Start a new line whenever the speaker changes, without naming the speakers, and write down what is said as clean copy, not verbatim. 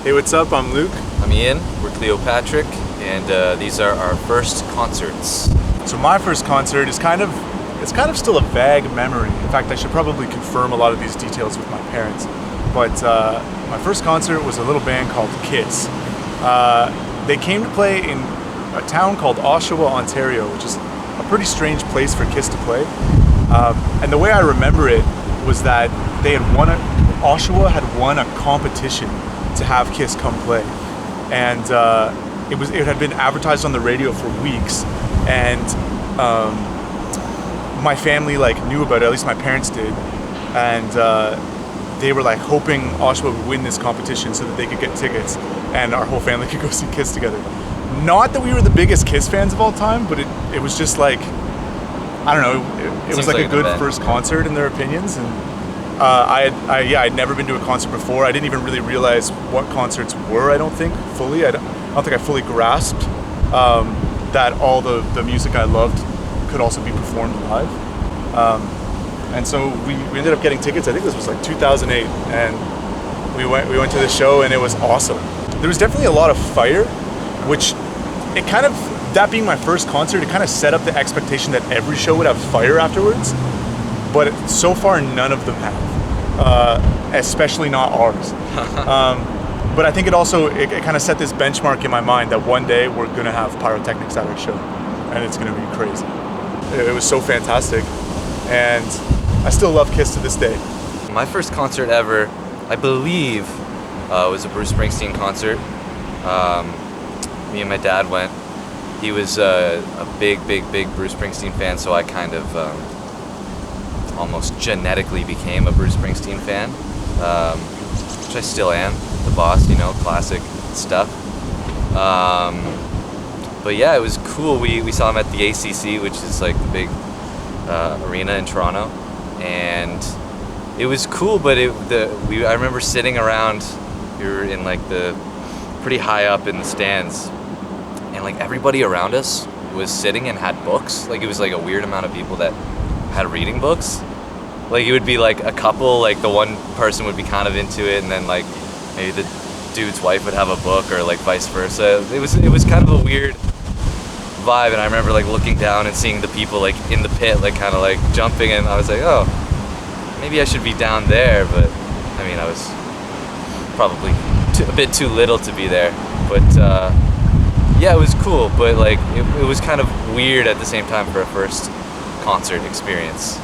Hey, what's up? I'm Luke.
I'm Ian. We're Cleopatrick, and these are our first concerts.
So my first concert is kind of still a vague memory. In fact, I should probably confirm a lot of these details with my parents. But my first concert was a little band called Kiss. They came to play in a town called Oshawa, Ontario, which is a pretty strange place for Kiss to play. And the way I remember it was that Oshawa had won a competition to have Kiss come play, and it had been advertised on the radio for weeks, and my family knew about it, at least my parents did, and they were hoping Oshawa would win this competition so that they could get tickets and our whole family could go see Kiss together. Not that we were the bigged Kiss fans of all time, but it was just I don't know, it was a good first concert in their opinions. And I'd never been to a concert before. I didn't even really realize what concerts were, I don't think, fully. I don't think I fully grasped that all the music I loved could also be performed live. And so we ended up getting tickets. I think this was 2008, and we went to the show, and it was awesome. There was definitely a lot of fire, which that being my first concert, it kind of set up the expectation that every show would have fire afterwards. But so far, none of them have, especially not ours. But I think it kind of set this benchmark in my mind that one day we're going to have pyrotechnics at our show, and it's going to be crazy. It was so fantastic, and I still love Kiss to this day.
My first concert ever, I believe, was a Bruce Springsteen concert. Me and my dad went. He was a big Bruce Springsteen fan, so I kind of almost genetically became a Bruce Springsteen fan, which I still am. The Boss, classic stuff. But yeah, it was cool. We saw him at the ACC, which is the big arena in Toronto, and it was cool. But I remember sitting around. We were in the pretty high up in the stands, and everybody around us was sitting and had books. It was a weird amount of people that had reading books. It would be a couple, the one person would be kind of into it, and then maybe the dude's wife would have a book, or vice versa. It was kind of a weird vibe, and I remember looking down and seeing the people in the pit kind of jumping, and I was oh, maybe I should be down there, but I mean I was probably a bit too little to be there. But yeah, it was cool, but it was kind of weird at the same time for a first concert experience.